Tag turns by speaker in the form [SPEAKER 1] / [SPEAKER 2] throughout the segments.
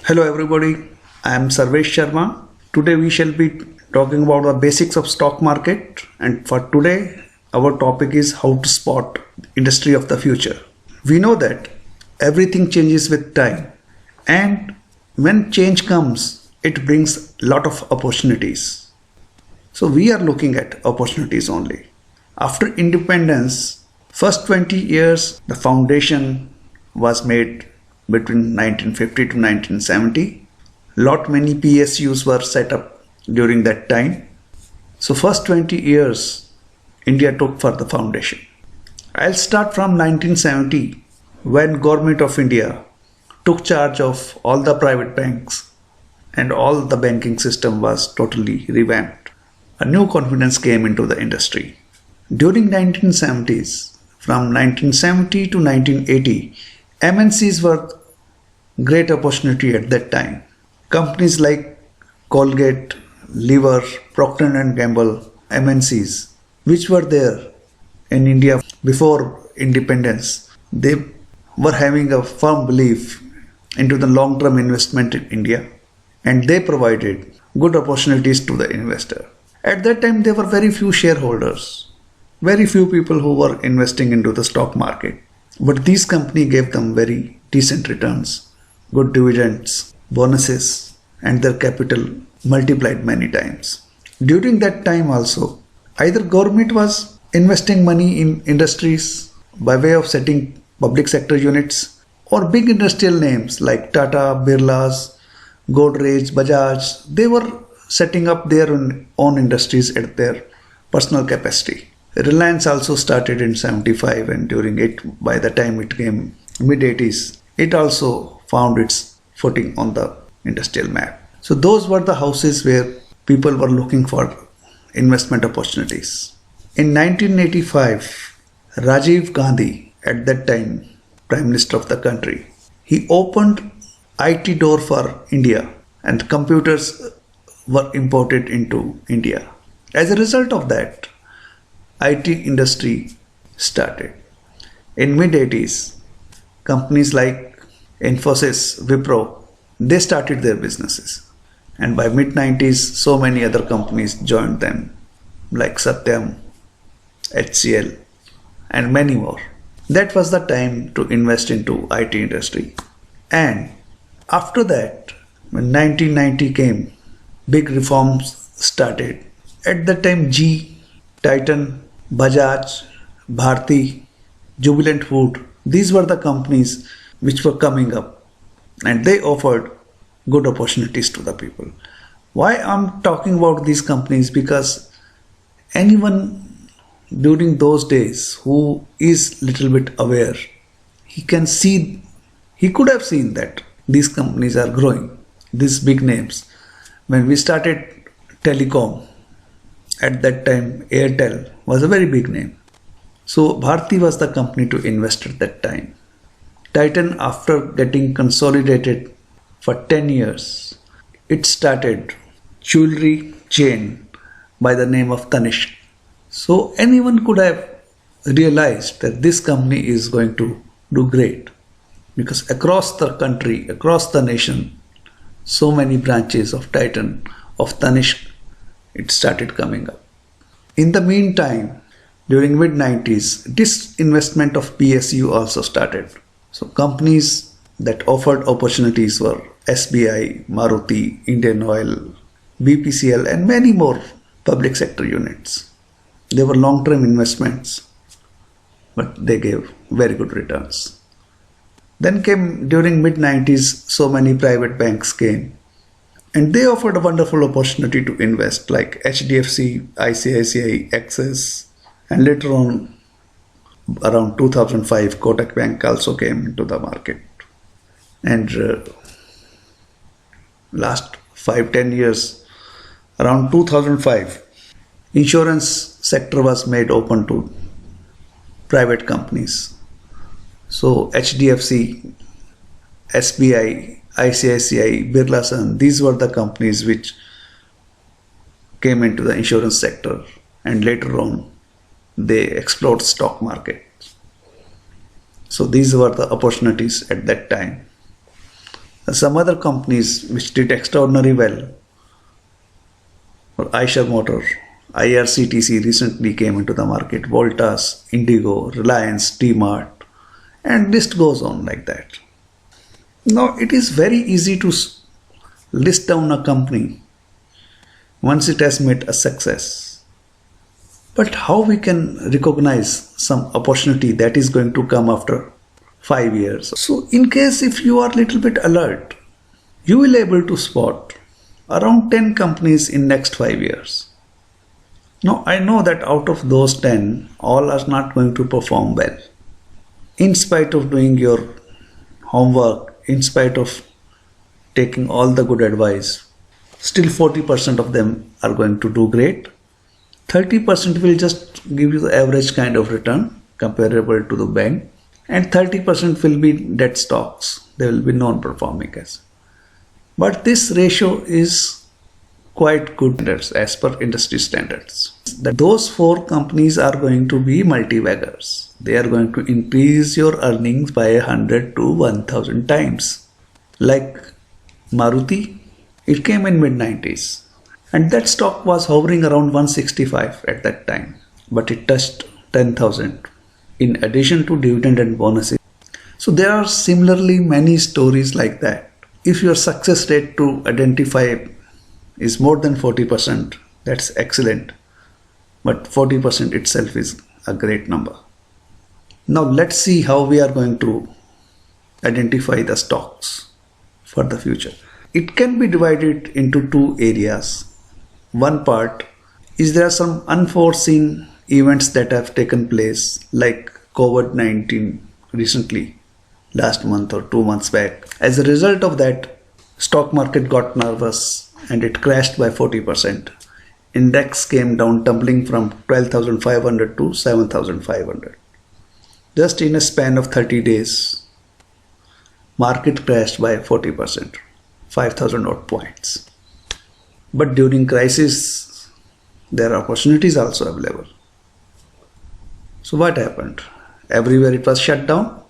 [SPEAKER 1] Hello everybody, I am Sarvesh Sharma. Today we shall be talking about the basics of stock market, and for today our topic is how to spot industry of the future. We know that everything changes with time, and when change comes it brings lot of opportunities. So we are looking at opportunities only. After independence, first 20 years the foundation was made between 1950 to 1970. Lot many PSUs were set up during that time. So first 20 years India took for the foundation. I'll start from 1970 when Government of India took charge of all the private banks and all the banking system was totally revamped. A new confidence came into the industry. During 1970s, from 1970 to 1980, MNCs were great opportunity at that time. Companies like Colgate, Lever, Procter & Gamble, MNCs, which were there in India before independence, they were having a firm belief into the long-term investment in India, and they provided good opportunities to the investor. At that time, there were very few shareholders, very few people who were investing into the stock market. But these companies gave them very decent returns, good dividends, bonuses, and their capital multiplied many times. During that time also, either government was investing money in industries by way of setting public sector units, or big industrial names like Tata, Birlas, Godrej, Bajaj, they were setting up their own industries at their personal capacity. Reliance also started in 75, and during it, by the time it came mid-80s, it also found its footing on the industrial map. So those were the houses where people were looking for investment opportunities. In 1985, Rajiv Gandhi, at that time Prime Minister of the country, he opened IT door for India, and computers were imported into India. As a result of that, IT industry started. In mid-80s, companies like Infosys, Wipro, they started their businesses. And by mid-90s, so many other companies joined them, like Satyam, HCL, and many more. That was the time to invest into IT industry. And after that, when 1990 came, big reforms started. At that time, GE, Titan, Bajaj, Bharti, Jubilant Food, these were the companies which were coming up, and they offered good opportunities to the people. Why I'm talking about these companies? Because anyone during those days who is little bit aware, he could have seen that these companies are growing, these big names. When we started telecom, at that time Airtel was a very big name. So Bharti was the company to invest at that time. Titan, after getting consolidated for 10 years, it started jewelry chain by the name of Tanishq. So anyone could have realized that this company is going to do great, because across the country, across the nation, so many branches of Titan, of Tanishq, it started coming up. In the meantime, during mid-90s, disinvestment of PSU also started. So companies that offered opportunities were SBI, Maruti, Indian Oil, BPCL, and many more public sector units. They were long-term investments, but they gave very good returns. Then came, during mid-90s, so many private banks came, and they offered a wonderful opportunity to invest, like HDFC, ICICI, Axis, and later on, around 2005, Kotak Bank also came into the market. And last 5-10 years, around 2005, insurance sector was made open to private companies. So HDFC, SBI, ICICI, Birla Sun, these were the companies which came into the insurance sector, and later on they explored stock market. So these were the opportunities at that time. Some other companies which did extraordinarily well, Eicher Motor, IRCTC recently came into the market, Voltas, Indigo, Reliance, DMart, and list goes on like that. Now it is very easy to list down a company once it has made a success. But how we can recognize some opportunity that is going to come after 5 years? So in case if you are little bit alert, you will able to spot around 10 companies in next 5 years. Now I know that out of those 10, all are not going to perform well. In spite of doing your homework, in spite of taking all the good advice, still 40% of them are going to do great. 30% will just give you the average kind of return comparable to the bank, and 30% will be dead stocks. They will be non-performing as. But this ratio is quite good as per industry standards. That those 4 companies are going to be multi-baggers. They are going to increase your earnings by 100 to 1000 times. Like Maruti, it came in mid-90s. And that stock was hovering around 165 at that time. But it touched 10,000 in addition to dividend and bonuses. So there are similarly many stories like that. If your success rate to identify is more than 40%, that's excellent. But 40% itself is a great number. Now let's see how we are going to identify the stocks for the future. It can be divided into 2 areas. One part is there are some unforeseen events that have taken place, like COVID-19 recently, last month or 2 months back. As a result of that, stock market got nervous and it crashed by 40%. Index came down, tumbling from 12,500 to 7,500. Just in a span of 30 days, market crashed by 40%, 5,000 odd points. But during crisis, there are opportunities also available. So what happened? Everywhere it was shut down.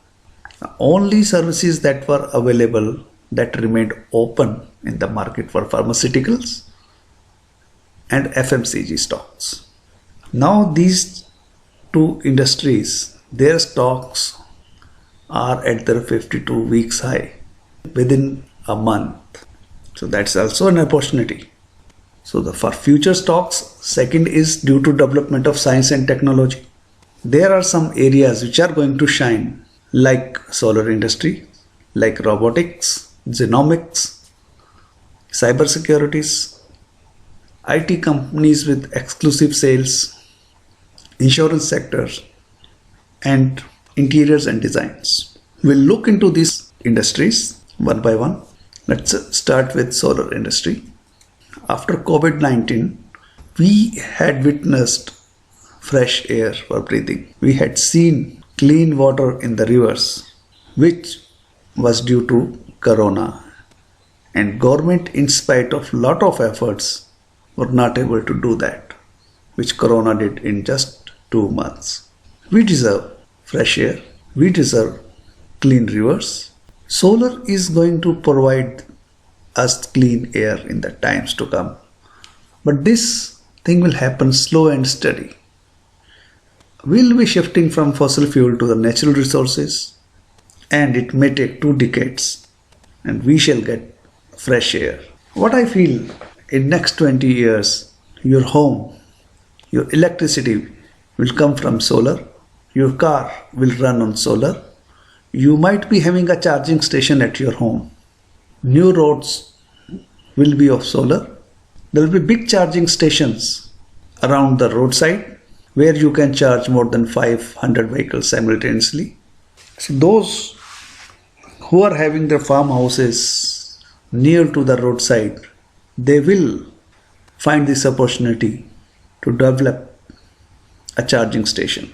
[SPEAKER 1] Only services that were available that remained open in the market were pharmaceuticals and FMCG stocks. Now these 2 industries, their stocks are at their 52 weeks high within a month. So that's also an opportunity. So for future stocks, second is due to development of science and technology. There are some areas which are going to shine, like solar industry, like robotics, genomics, cybersecurities, IT companies with exclusive sales, insurance sectors, and interiors and designs. We'll look into these industries one by one. Let's start with solar industry. After COVID-19, we had witnessed fresh air for breathing. We had seen clean water in the rivers, which was due to Corona. And government, in spite of lot of efforts, were not able to do that, which Corona did in just 2 months. We deserve fresh air. We deserve clean rivers. Solar is going to provide us clean air in the times to come. But this thing will happen slow and steady. We'll be shifting from fossil fuel to the natural resources, and it may take 2 decades, and we shall get fresh air. What I feel, in next 20 years, your home, your electricity will come from solar, your car will run on solar, you might be having a charging station at your home. New roads will be of solar. There will be big charging stations around the roadside where you can charge more than 500 vehicles simultaneously. So those who are having their farmhouses near to the roadside, they will find this opportunity to develop a charging station.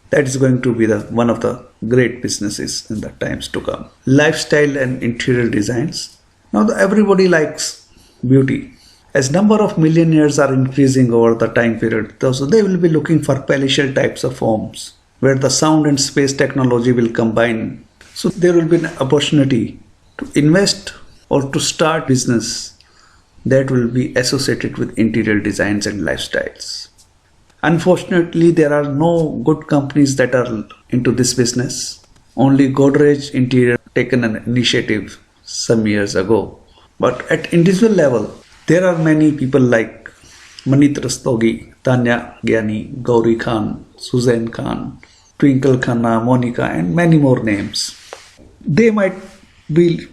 [SPEAKER 1] That is going to be one of the great businesses in the times to come. Lifestyle and interior designs. Now everybody likes beauty. As number of millionaires are increasing over the time period, so they will be looking for palatial types of homes where the sound and space technology will combine. So there will be an opportunity to invest or to start business that will be associated with interior designs and lifestyles. Unfortunately, there are no good companies that are into this business. Only Godrej Interior taken an initiative some years ago. But at individual level, there are many people like Manit Rastogi, Tanya Gyani, Gauri Khan, Suzanne Khan, Twinkle Khanna, Monica, and many more names. They might be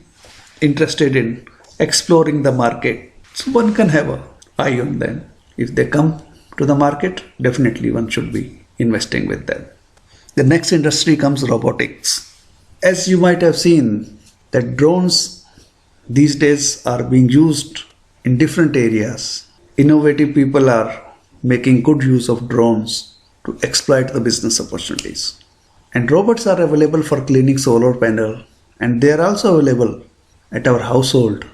[SPEAKER 1] interested in exploring the market. So one can have an eye on them. If they come to the market, definitely one should be investing with them. The next industry comes robotics. As you might have seen that drones these days are being used in different areas. Innovative people are making good use of drones to exploit the business opportunities. And robots are available for cleaning solar panel, and they are also available at our household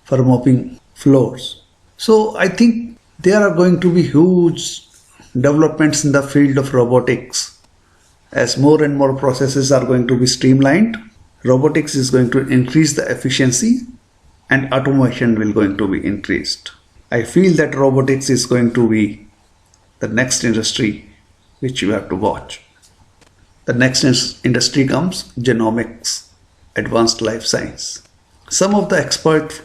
[SPEAKER 1] for mopping floors. So I think there are going to be huge developments in the field of robotics. As more and more processes are going to be streamlined, robotics is going to increase the efficiency and automation will going to be increased. I feel that robotics is going to be the next industry which you have to watch. The next industry comes genomics, advanced life science. Some of the experts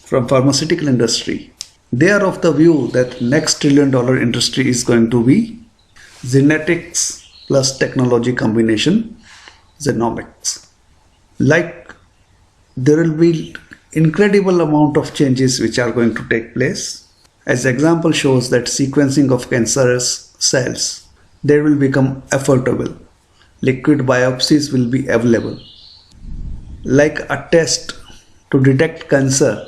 [SPEAKER 1] from pharmaceutical industry, they are of the view that next $1 trillion industry is going to be genetics plus technology combination, genomics. Like there will be incredible amount of changes which are going to take place. As example shows that sequencing of cancerous cells, they will become affordable. Liquid biopsies will be available. Like a test to detect cancer,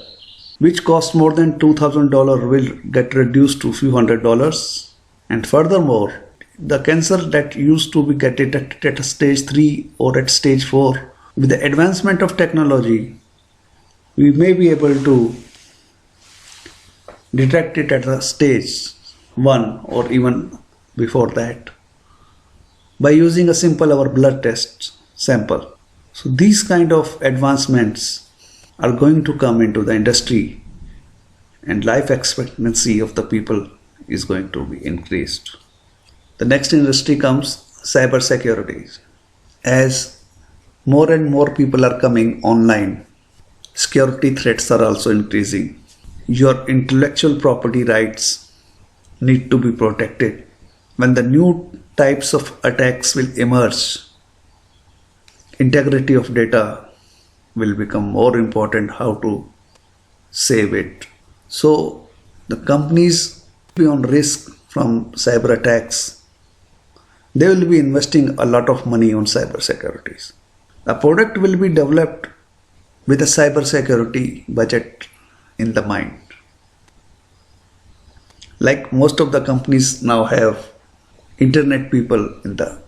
[SPEAKER 1] which costs more than $2,000 will get reduced to few $100s. And furthermore, the cancer that used to be get detected at stage 3 or at stage 4, with the advancement of technology, we may be able to detect it at the stage 1 or even before that by using a simple our blood test sample. So these kind of advancements are going to come into the industry and life expectancy of the people is going to be increased. The next industry comes cyber security. As more and more people are coming online, security threats are also increasing. Your intellectual property rights need to be protected. When the new types of attacks will emerge, integrity of data will become more important, how to save it. So the companies be on risk from cyber attacks. They will be investing a lot of money on cyber securities. The product will be developed with a cyber security budget in the mind. Like most of the companies now have internet people in the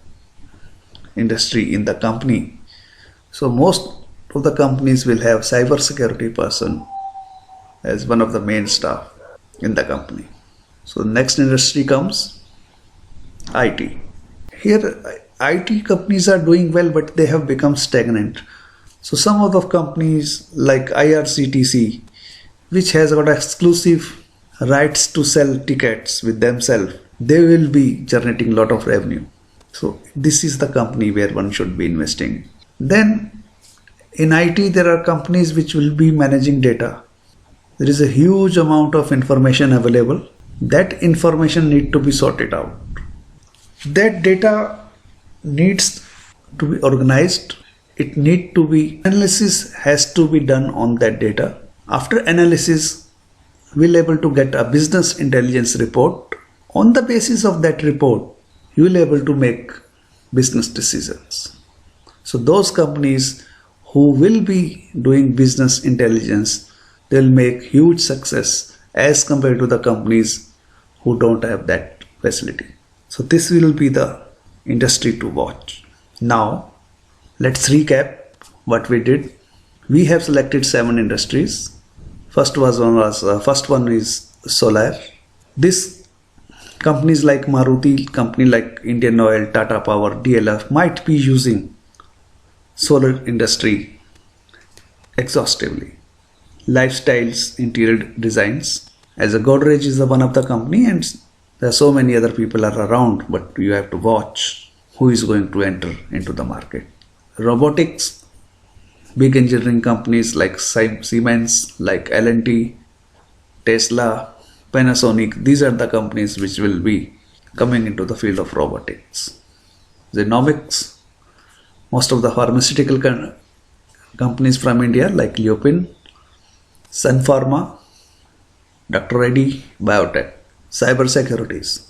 [SPEAKER 1] industry, in the company. So most of the companies will have cyber security person as one of the main staff in the company. So next industry comes IT. Here IT companies are doing well, but they have become stagnant. So some of the companies like IRCTC, which has got exclusive rights to sell tickets with themselves, they will be generating a lot of revenue. So this is the company where one should be investing. Then in IT there are companies which will be managing data. There is a huge amount of information available. That information need to be sorted out. That data needs to be organized. It need to be analysis has to be done on that data. After analysis, we'll able to get a business intelligence report. On the basis of that report, you will able to make business decisions. So those companies who will be doing business intelligence, they'll make huge success as compared to the companies who don't have that facility. So this will be the industry to watch. Now, let's recap what we did. We have selected 7 industries. First one is solar. This companies like Maruti, company like Indian Oil, Tata Power, DLF might be using solar industry exhaustively. Lifestyles, interior designs. As a Godrej is the one of the company, and there are so many other people are around, but you have to watch who is going to enter into the market. Robotics, big engineering companies like Siemens, like L&T, Tesla, Panasonic, these are the companies which will be coming into the field of robotics. Genomics, most of the pharmaceutical companies from India like Lupin, Sun Pharma, Dr. Reddy Biotech. Cyber securities.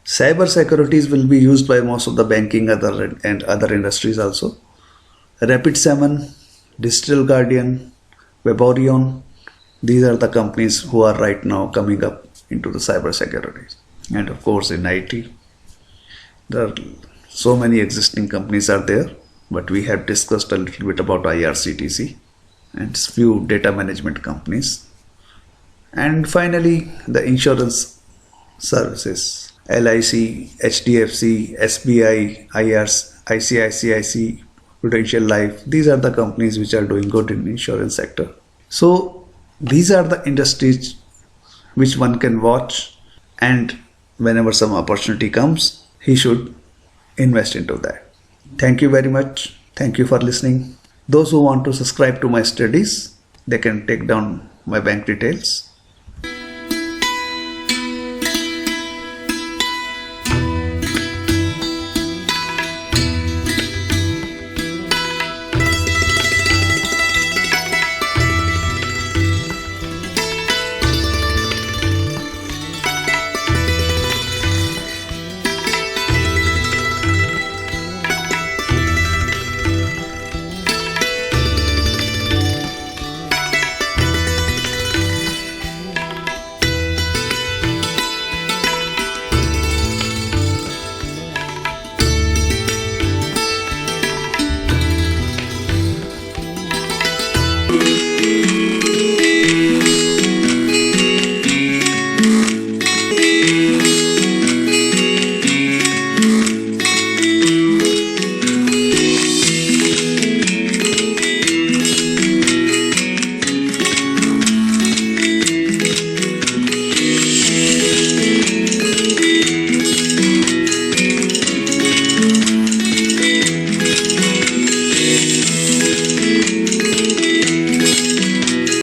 [SPEAKER 1] Cyber securities will be used by most of the banking and other industries also. Rapid7, Digital Guardian, Weborion, these are the companies who are right now coming up into the cyber securities. And of course in IT, there are so many existing companies are there, but we have discussed a little bit about IRCTC and few data management companies. And finally, the insurance services, LIC, HDFC, SBI, ICICI, Prudential Life, these are the companies which are doing good in insurance sector. So these are the industries which one can watch, and whenever some opportunity comes, he should invest into that. Thank you very much. Thank you for listening. Those who want to subscribe to my studies, they can take down my bank details.